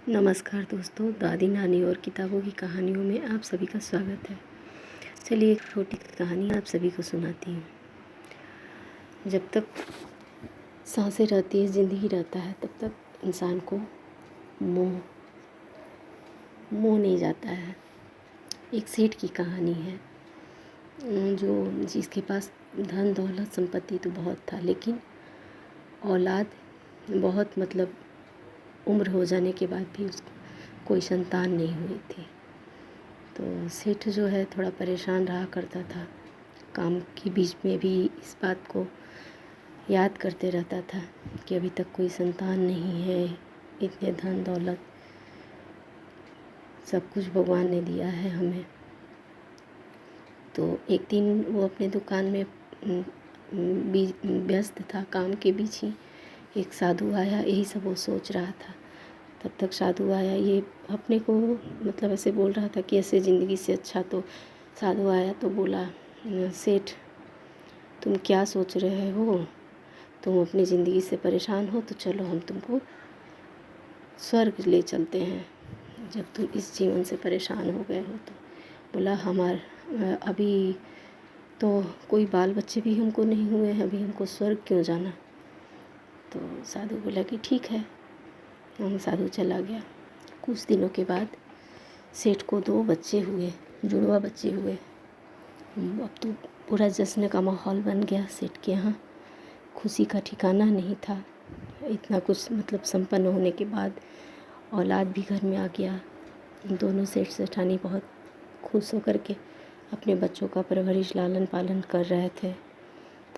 नमस्कार दोस्तों, दादी नानी और किताबों की कहानियों में आप सभी का स्वागत है। चलिए एक छोटी कहानी आप सभी को सुनाती हूँ। जब तक सांसें रहती है, ज़िंदगी रहता है, तब तक इंसान को मोह नहीं जाता है। एक सेठ की कहानी है जिसके पास धन दौलत संपत्ति तो बहुत था, लेकिन औलाद बहुत उम्र हो जाने के बाद भी उसको कोई संतान नहीं हुई थी। तो सेठ जो है थोड़ा परेशान रहा करता था। काम के बीच में भी इस बात को याद करते रहता था कि अभी तक कोई संतान नहीं है। इतने धन दौलत सब कुछ भगवान ने दिया है हमें। तो एक दिन वो अपने दुकान में व्यस्त था। काम के बीच ही एक साधु आया, यही सब वो सोच रहा था। तब तक साधु आया, ये अपने को ऐसे बोल रहा था कि ऐसे ज़िंदगी से अच्छा। तो साधु आया तो बोला, सेठ तुम क्या सोच रहे हो? तुम अपनी ज़िंदगी से परेशान हो तो चलो हम तुमको स्वर्ग ले चलते हैं, जब तुम इस जीवन से परेशान हो गए हो। तो बोला, अभी तो कोई बाल बच्चे भी हमको नहीं हुए हैं, अभी हमको स्वर्ग क्यों जाना? तो साधु बोला कि ठीक है। हम साधु चला गया। कुछ दिनों के बाद सेठ को 2 बच्चे हुए, जुड़वा बच्चे हुए। अब तो पूरा जश्न का माहौल बन गया सेठ के यहाँ। खुशी का ठिकाना नहीं था। इतना कुछ संपन्न होने के बाद औलाद भी घर में आ गया। दोनों सेठ सेठानी बहुत खुश होकर के अपने बच्चों का परवरिश लालन पालन कर रहे थे।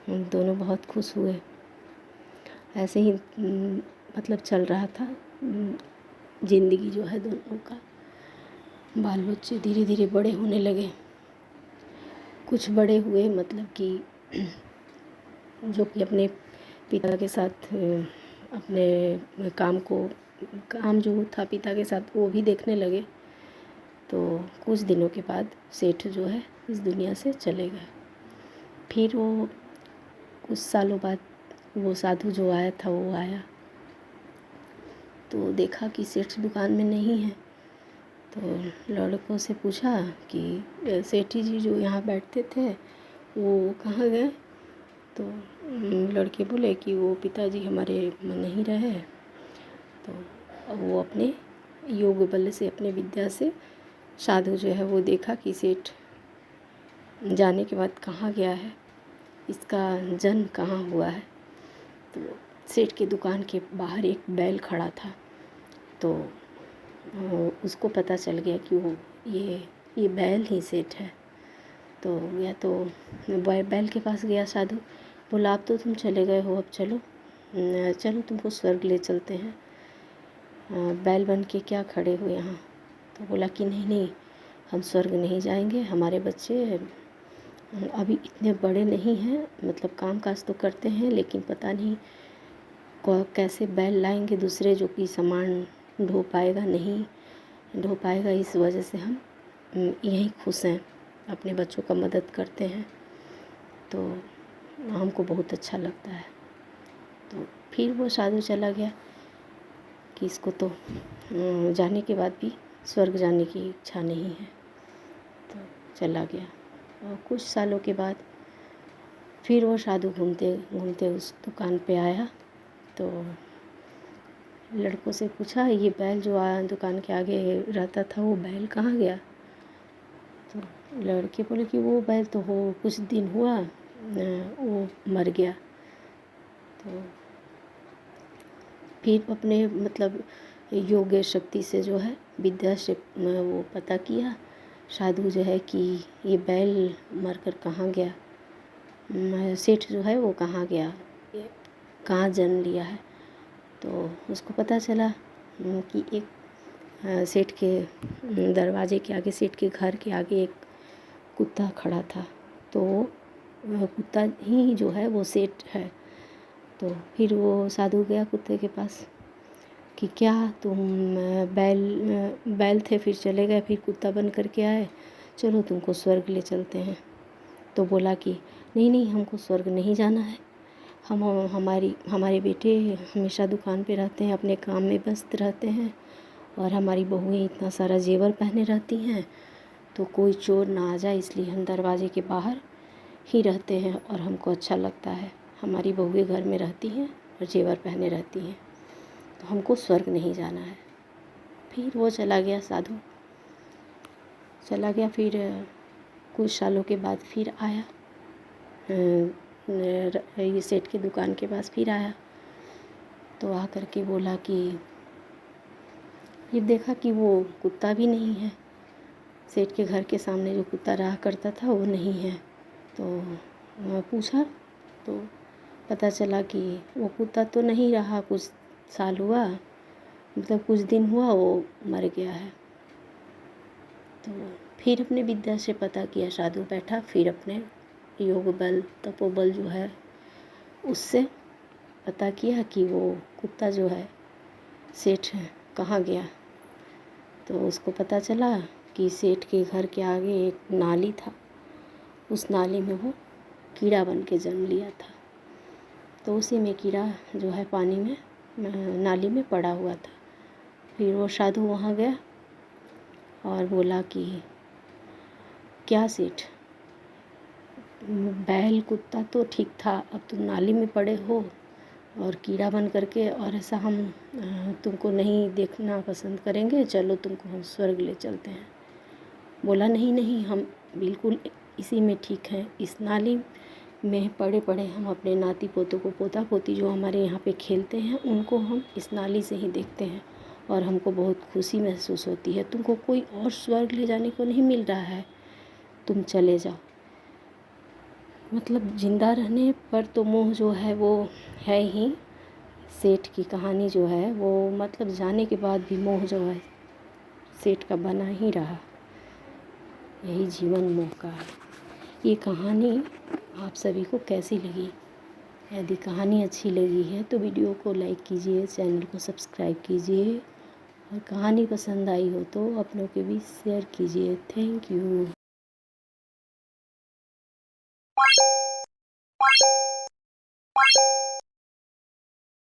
दोनों बहुत खुश हुए। ऐसे ही चल रहा था ज़िंदगी जो है दोनों का। बाल बच्चे धीरे धीरे बड़े होने लगे। कुछ बड़े हुए कि जो कि अपने पिता के साथ अपने काम जो था पिता के साथ वो भी देखने लगे। तो कुछ दिनों के बाद सेठ जो है इस दुनिया से चले गए। फिर वो कुछ सालों बाद वो साधु जो आया था वो आया तो देखा कि सेठ दुकान में नहीं है। तो लड़कों से पूछा कि सेठी जी जो यहाँ बैठते थे वो कहाँ गए? तो लड़के बोले कि वो पिताजी हमारे नहीं रहे। तो वो अपने योग बल से, अपने विद्या से साधु जो है वो देखा कि सेठ जाने के बाद कहाँ गया है, इसका जन्म कहाँ हुआ है। तो सेठ की दुकान के बाहर एक बैल खड़ा था। तो उसको पता चल गया कि वो ये बैल ही सेठ है। तो या तो बैल के पास गया साधु, बोला अब तो तुम चले गए हो, अब चलो तुमको स्वर्ग ले चलते हैं। बैल बन के क्या खड़े हो यहाँ? तो बोला कि नहीं, हम स्वर्ग नहीं जाएंगे। हमारे बच्चे अभी इतने बड़े नहीं हैं, काम काज तो करते हैं, लेकिन पता नहीं कैसे बैल लाएंगे दूसरे जो कि सामान ढो पाएगा, नहीं ढो पाएगा। इस वजह से हम यहीं खुश हैं, अपने बच्चों का मदद करते हैं, तो हमको बहुत अच्छा लगता है। तो फिर वो साधु चला गया कि इसको तो जाने के बाद भी स्वर्ग जाने की इच्छा नहीं है, तो चला गया। और कुछ सालों के बाद फिर वो साधु घूमते घूमते उस दुकान पे आया। तो लड़कों से पूछा, ये बैल जो दुकान के आगे रहता था वो बैल कहाँ गया? तो लड़के बोले कि वो बैल तो कुछ दिन हुआ वो मर गया। तो फिर अपने योग शक्ति से जो है विद्या से वो पता किया साधु जो है कि ये बैल मरकर कहाँ गया, सेठ जो है वो कहाँ गया, कहाँ जन्म लिया है। तो उसको पता चला कि एक सेठ के दरवाजे के आगे, सेठ के घर के आगे एक कुत्ता खड़ा था। तो वह कुत्ता ही जो है वो सेठ है। तो फिर वो साधु गया कुत्ते के पास कि क्या तुम बैल थे, फिर चले गए, फिर कुत्ता बन करके आए, चलो तुमको स्वर्ग ले चलते हैं। तो बोला कि नहीं, हमको स्वर्ग नहीं जाना है। हमारे बेटे हमेशा दुकान पे रहते हैं, अपने काम में व्यस्त रहते हैं, और हमारी बहुएं इतना सारा जेवर पहने रहती हैं, तो कोई चोर ना आ जाए इसलिए हम दरवाजे के बाहर ही रहते हैं और हमको अच्छा लगता है। हमारी बहुएं घर में रहती हैं और जेवर पहने रहती हैं, तो हमको स्वर्ग नहीं जाना है। फिर वो चला गया, साधु चला गया। फिर कुछ सालों के बाद फिर आया, ये सेठ की दुकान के पास फिर आया। तो आ कर के बोला कि ये देखा कि वो कुत्ता भी नहीं है, सेठ के घर के सामने जो कुत्ता रहा करता था वो नहीं है। तो पूछा तो पता चला कि वो कुत्ता तो नहीं रहा, कुछ साल हुआ, मतलब कुछ दिन हुआ वो मर गया है। तो फिर अपने विद्या से पता किया, साधु बैठा, फिर अपने योग बल तपोबल जो है उससे पता किया कि वो कुत्ता जो है सेठ कहाँ गया। तो उसको पता चला कि सेठ के घर के आगे एक नाली था, उस नाली में वो कीड़ा बन के जन्म लिया था। तो उसी में कीड़ा जो है पानी में नाली में पड़ा हुआ था। फिर वो साधु वहाँ गया और बोला कि क्या सेठ, बैल कुत्ता तो ठीक था, अब तुम नाली में पड़े हो और कीड़ा बन करके, और ऐसा हम तुमको नहीं देखना पसंद करेंगे, चलो तुमको हम स्वर्ग ले चलते हैं। बोला नहीं नहीं, हम बिल्कुल इसी में ठीक हैं, इस नाली में पड़े पड़े हम अपने नाती पोतों को, पोता पोती जो हमारे यहाँ पे खेलते हैं उनको हम इस नाली से ही देखते हैं और हमको बहुत खुशी महसूस होती है। तुमको कोई और स्वर्ग ले जाने को नहीं मिल रहा है, तुम चले जाओ। मतलब ज़िंदा रहने पर तो मोह जो है वो है ही। सेठ की कहानी जो है वो मतलब जाने के बाद भी मोह जो है सेठ का बना ही रहा। यही जीवन मोह का है। ये कहानी आप सभी को कैसी लगी? यदि कहानी अच्छी लगी है तो वीडियो को लाइक कीजिए, चैनल को सब्सक्राइब कीजिए, और कहानी पसंद आई हो तो अपनों के बीच शेयर कीजिए। Thank you.